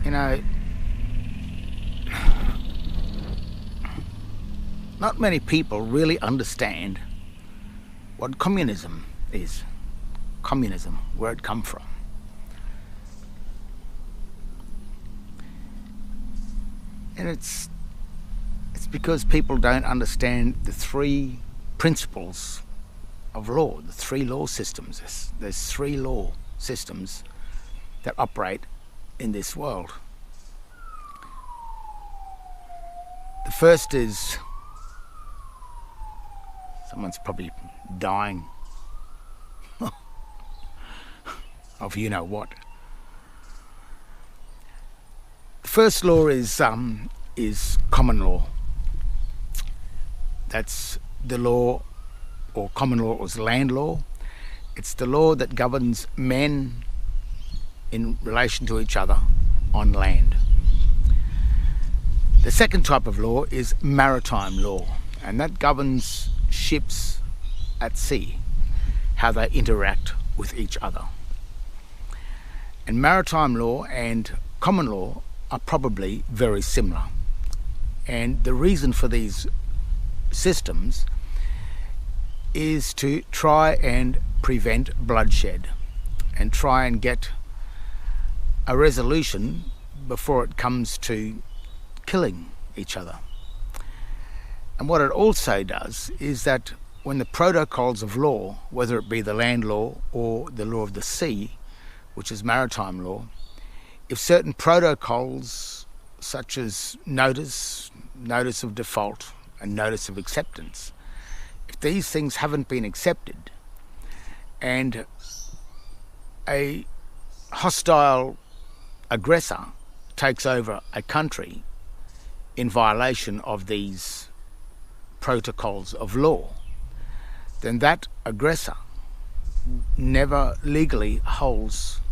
You know, not many people really understand what communism is. Communism, where it come from. And it's because people don't understand the three principles of law, the three law systems. There's three law systems that operate in this world. The first is, someone's probably dying of you know what. The first law is common law. That's the law, or common law was land law. It's the law that governs men in relation to each other on land. The second type of law is maritime law, and that governs ships at sea, how they interact with each other. And maritime law and common law are probably very similar. And the reason for these systems is to try and prevent bloodshed and try and get a resolution before it comes to killing each other. And what it also does is that when the protocols of law, whether it be the land law or the law of the sea, which is maritime law, if certain protocols such as notice of default and notice of acceptance, if these things haven't been accepted and a hostile aggressor takes over a country in violation of these protocols of law, then that aggressor never legally holds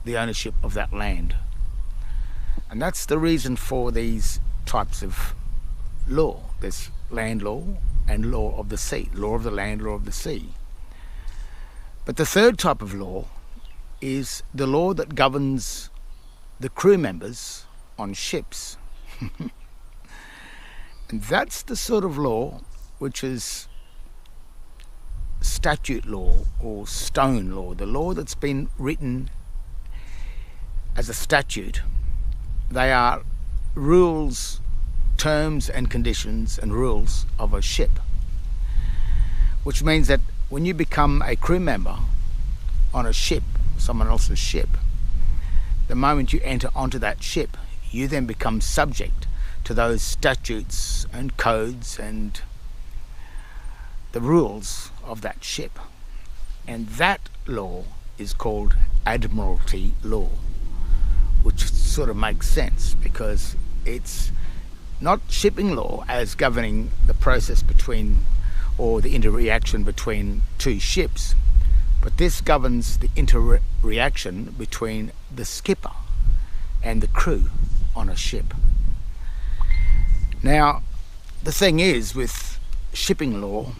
the ownership of that land. And that's the reason for these types of law. There's land law and law of the sea, law of the land, law of the sea. But the third type of law is the law that governs the crew members on ships. And that's the sort of law which is statute law or stone law, the law that's been written as a statute. They are rules, terms and conditions and rules of a ship, which means that when you become a crew member on a ship, someone else's ship, the moment you enter onto that ship, you then become subject to those statutes and codes and the rules of that ship. And that law is called admiralty law, which sort of makes sense because it's not shipping law as governing the process between or the interreaction between two ships, but this governs the interreaction between the skipper and the crew on a ship. Now, the thing is, with shipping law,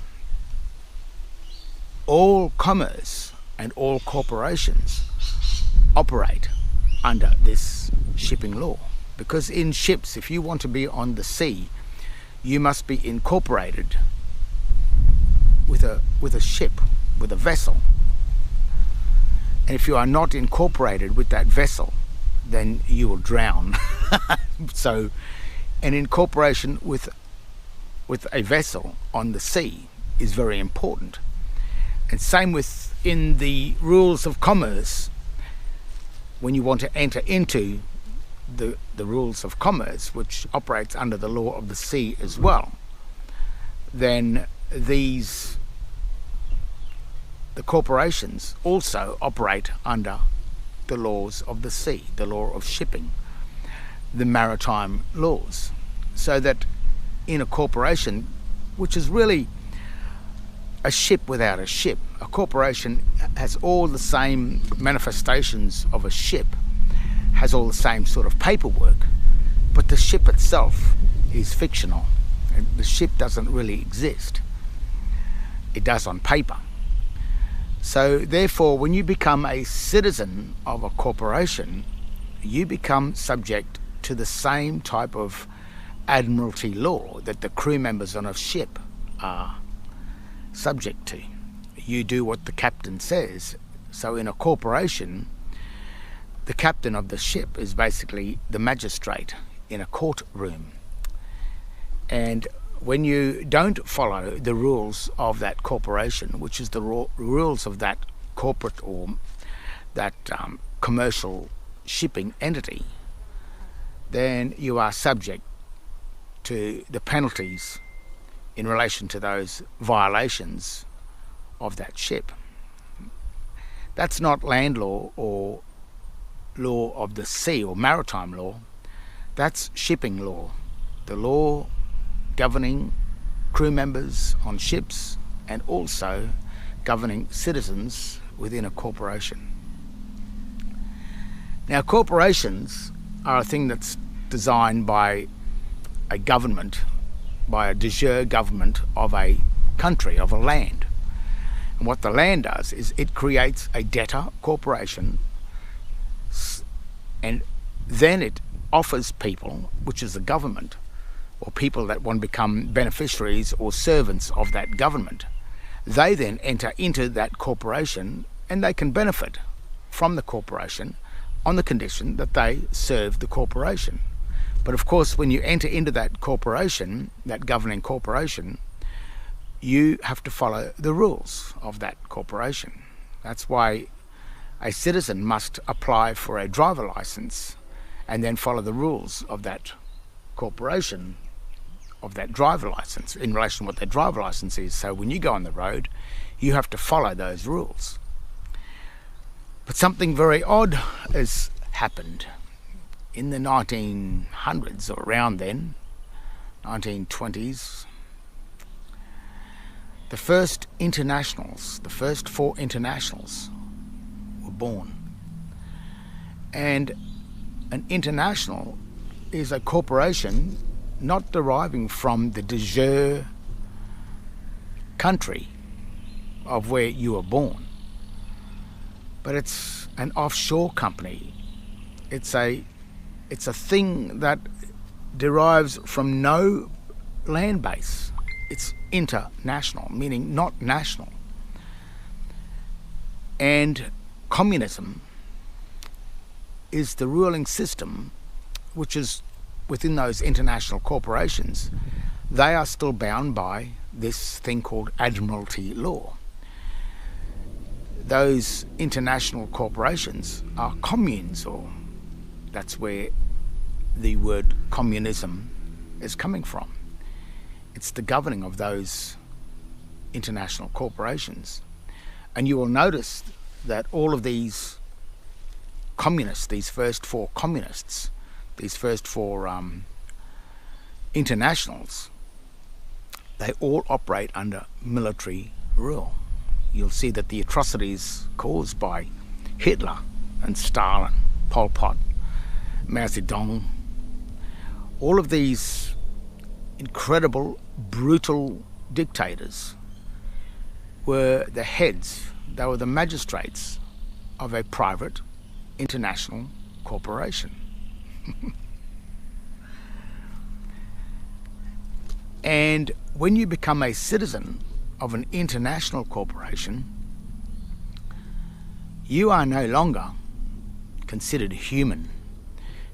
all commerce and all corporations operate under this shipping law. Because in ships, if you want to be on the sea, you must be incorporated with a ship, with a vessel. And if you are not incorporated with that vessel, then you will drown. So an incorporation with a vessel on the sea is very important. And same with in the rules of commerce, when you want to enter into the rules of commerce, which operates under the law of the sea as well, then the corporations also operate under the laws of the sea, the law of shipping, the maritime laws. So that in a corporation, which is really a ship without a ship, a corporation has all the same manifestations of a ship, has all the same sort of paperwork, but the ship itself is fictional. And the ship doesn't really exist. It does on paper. So therefore, when you become a citizen of a corporation, you become subject to the same type of admiralty law that the crew members on a ship are subject to. You do what the captain says. So in a corporation, the captain of the ship is basically the magistrate in a courtroom. And when you don't follow the rules of that corporation, which is the rules of that corporate or that commercial shipping entity, then you are subject to the penalties in relation to those violations of that ship. That's not land law or law of the sea or maritime law. That's shipping law, the law governing crew members on ships and also governing citizens within a corporation. Now, corporations are a thing that's designed by a government, by a de jure government of a country, of a land. And what the land does is it creates a debtor corporation, and then it offers people, which is the government, or people that want to become beneficiaries or servants of that government. They then enter into that corporation and they can benefit from the corporation on the condition that they serve the corporation. But of course, when you enter into that corporation, that governing corporation, you have to follow the rules of that corporation. That's why a citizen must apply for a driver license and then follow the rules of that corporation, of that driver license, in relation to what that driver license is. So when you go on the road, you have to follow those rules. But something very odd has happened. In the 1900s, or around then, 1920s, the first internationals, the first 4 internationals were born. And an international is a corporation not deriving from the de jure country of where you were born, but it's an offshore company. It's a thing that derives from no land base. It's international, meaning not national. And communism is the ruling system which is within those international corporations. They are still bound by this thing called admiralty law. Those international corporations are communes, or that's where the word communism is coming from. It's the governing of those international corporations. And you will notice that all of these communists, these first 4 communists, these first 4 internationals, they all operate under military rule. You'll see that the atrocities caused by Hitler and Stalin, Pol Pot, Mao Zedong, all of these incredible, brutal dictators were the heads, they were the magistrates of a private international corporation. And when you become a citizen of an international corporation, you are no longer considered human,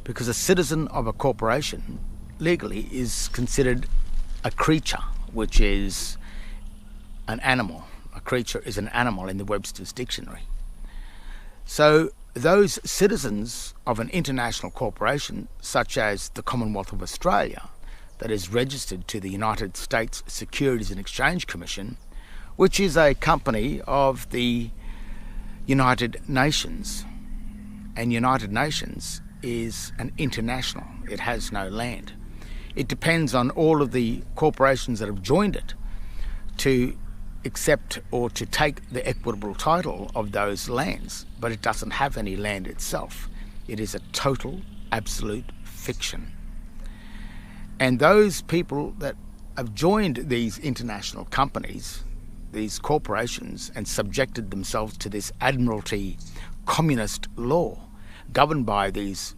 because a citizen of a corporation legally is considered a creature, which is an animal. A creature is an animal in the Webster's Dictionary. So those citizens of an international corporation, such as the Commonwealth of Australia, that is registered to the United States Securities and Exchange Commission, which is a company of the United Nations. And United Nations is an international. It has no land. It depends on all of the corporations that have joined it to accept or to take the equitable title of those lands, but it doesn't have any land itself. It is a total, absolute fiction. And those people that have joined these international companies, these corporations, and subjected themselves to this admiralty communist law, governed by these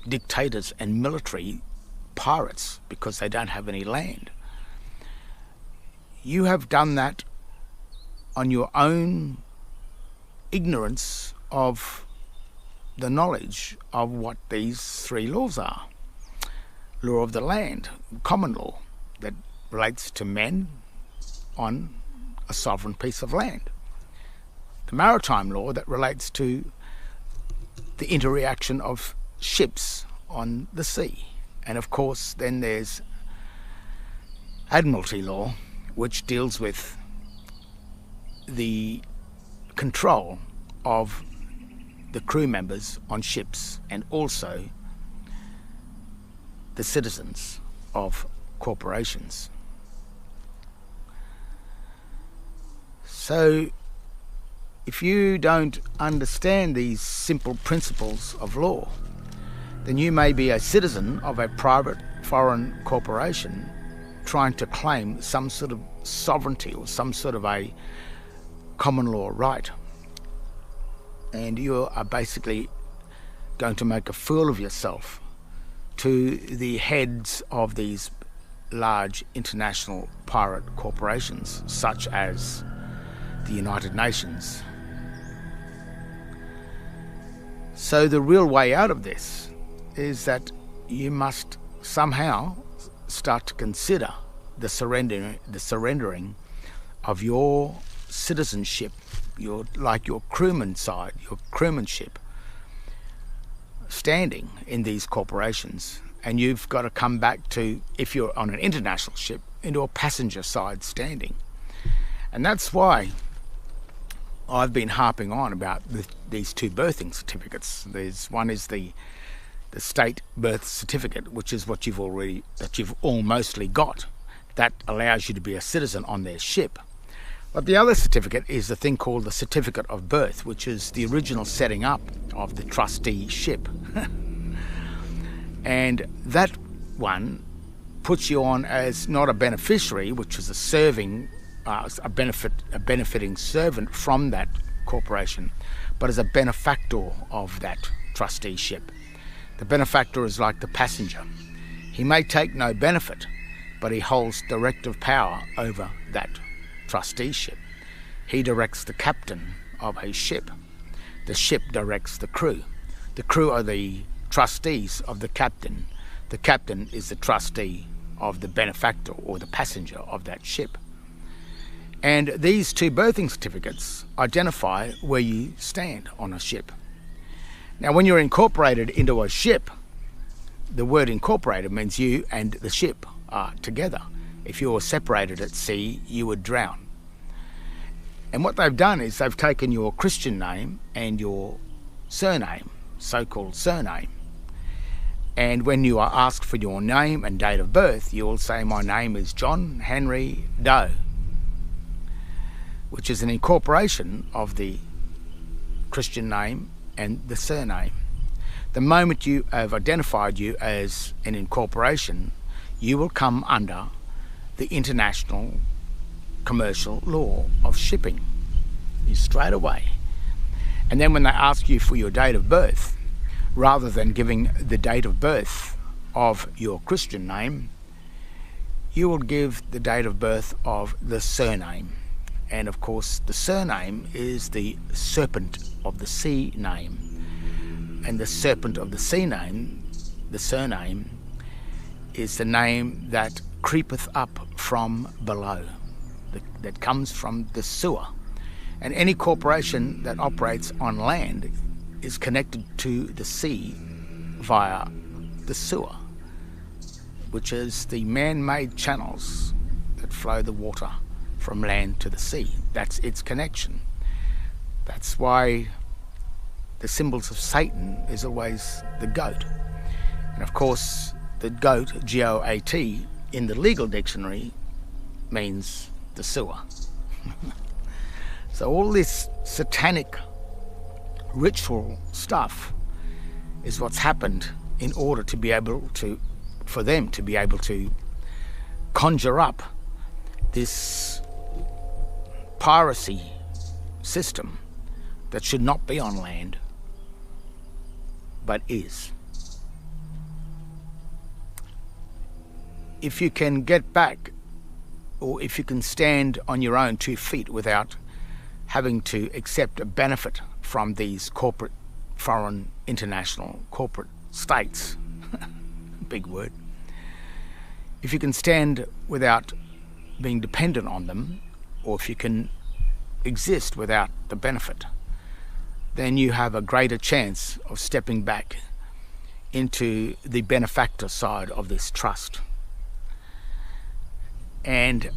dictators and military pirates because they don't have any land. You have done that on your own ignorance of the knowledge of what these three laws are. Law of the land, common law, that relates to men on a sovereign piece of land. The maritime law, that relates to the interaction of ships on the sea. And of course then there's admiralty law, which deals with the control of the crew members on ships and also the citizens of corporations. So if you don't understand these simple principles of law, then you may be a citizen of a private foreign corporation trying to claim some sort of sovereignty or some sort of a common law right. And you are basically going to make a fool of yourself to the heads of these large international pirate corporations, such as the United Nations. So the real way out of this is that you must somehow start to consider the surrendering of your citizenship, your crewman side, your crewmanship, standing in these corporations. And you've got to come back to, if you're on an international ship, into a passenger side standing. And that's why I've been harping on about these two birthing certificates. One is the state birth certificate, which is what you've almostly got. That allows you to be a citizen on their ship. But the other certificate is the thing called the certificate of birth, which is the original setting up of the trusteeship. And that one puts you on as not a beneficiary, which is a benefiting servant from that corporation, but as a benefactor of that trusteeship. The benefactor is like the passenger. He may take no benefit, but he holds directive power over that trusteeship. He directs the captain of a ship. The ship directs the crew. The crew are the trustees of the captain. The captain is the trustee of the benefactor or the passenger of that ship. And these two birthing certificates identify where you stand on a ship. Now, when you're incorporated into a ship, the word incorporated means you and the ship are together. If you were separated at sea, you would drown. And what they've done is they've taken your Christian name and your surname, so-called surname. And when you are asked for your name and date of birth, you will say, my name is John Henry Doe, which is an incorporation of the Christian name and the surname. The moment you have identified you as an incorporation, you will come under the international commercial law of shipping. You straight away. And then when they ask you for your date of birth, rather than giving the date of birth of your Christian name, you will give the date of birth of the surname. And of course, the surname is the serpent of the sea name. And the serpent of the sea name, the surname, is the name that creepeth up from below, that comes from the sewer. And any corporation that operates on land is connected to the sea via the sewer, which is the man-made channels that flow the water from land to the sea. That's its connection. That's why the symbols of Satan is always the goat. And of course, the goat, G-O-A-T, in the legal dictionary means the sewer. So all this satanic ritual stuff is what's happened in order to be able to, for them to be able to conjure up this piracy system that should not be on land. but is. If you can get back, or if you can stand on your own 2 feet without having to accept a benefit from these corporate, foreign, international, corporate states, big word, if you can stand without being dependent on them, or if you can exist without the benefit, then you have a greater chance of stepping back into the benefactor side of this trust. And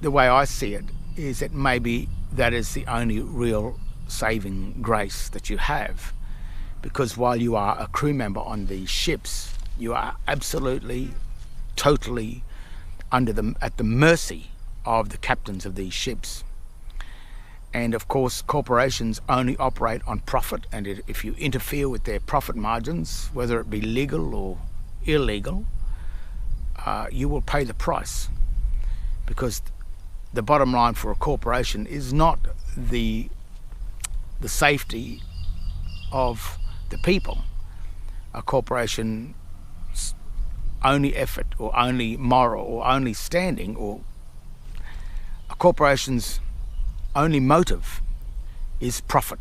the way I see it is that maybe that is the only real saving grace that you have, because while you are a crew member on these ships, you are absolutely, totally at the mercy of the captains of these ships. And of course, corporations only operate on profit, and if you interfere with their profit margins, whether it be legal or illegal, you will pay the price. Because the bottom line for a corporation is not the safety of the people. A corporation's only effort, or only moral, or only standing, or a corporation's only motive is profit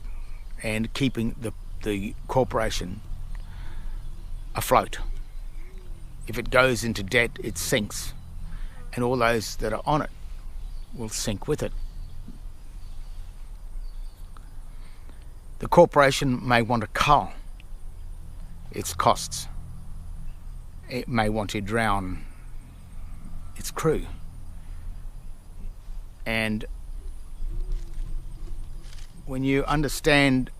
and keeping the corporation afloat. If it goes into debt, it sinks, and all those that are on it will sink with it. The corporation may want to cull its costs. It may want to drown its crew. And when you understand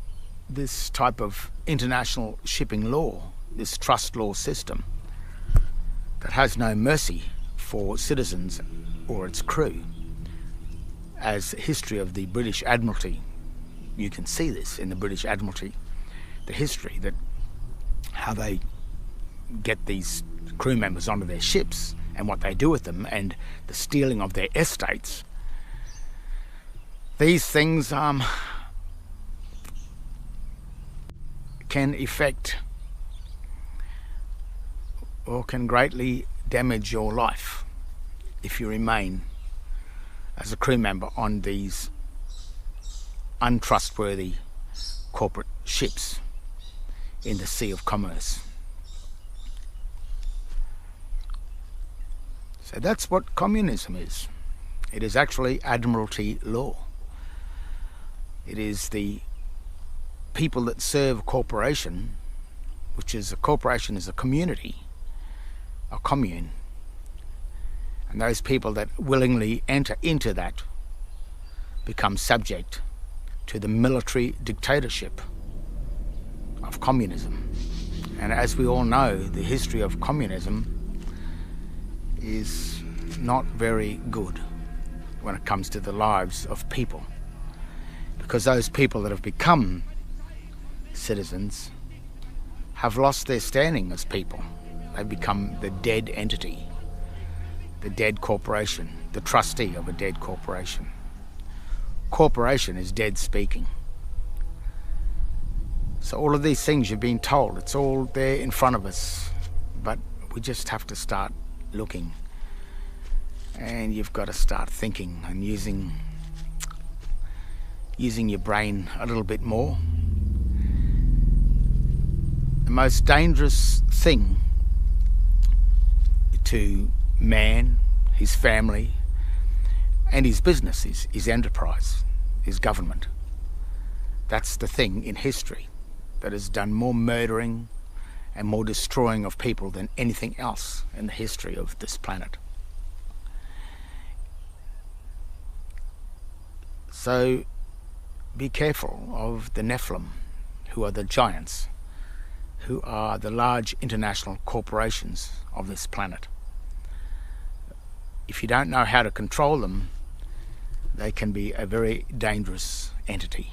this type of international shipping law, this trust law system that has no mercy for citizens or its crew, as the history of the British Admiralty, you can see this in the British Admiralty, the history, that how they get these crew members onto their ships and what they do with them, and the stealing of their estates. These things can affect or can greatly damage your life if you remain as a crew member on these untrustworthy corporate ships in the sea of commerce. So that's what communism is. It is actually Admiralty law. It is the people that serve a corporation, which is a corporation is a community, a commune, and those people that willingly enter into that become subject to the military dictatorship of communism. And as we all know, the history of communism is not very good when it comes to the lives of people, because those people that have become citizens have lost their standing as people. They've become the dead entity, the dead corporation, the trustee of a dead corporation. Corporation is dead speaking. So all of these things you've been told, it's all there in front of us, but we just have to start looking, and you've got to start thinking and using your brain a little bit more. The most dangerous thing to man, his family, and his business is his enterprise, his government. That's the thing in history that has done more murdering and more destroying of people than anything else in the history of this planet. So be careful of the Nephilim, who are the giants, who are the large international corporations of this planet. If you don't know how to control them, they can be a very dangerous entity.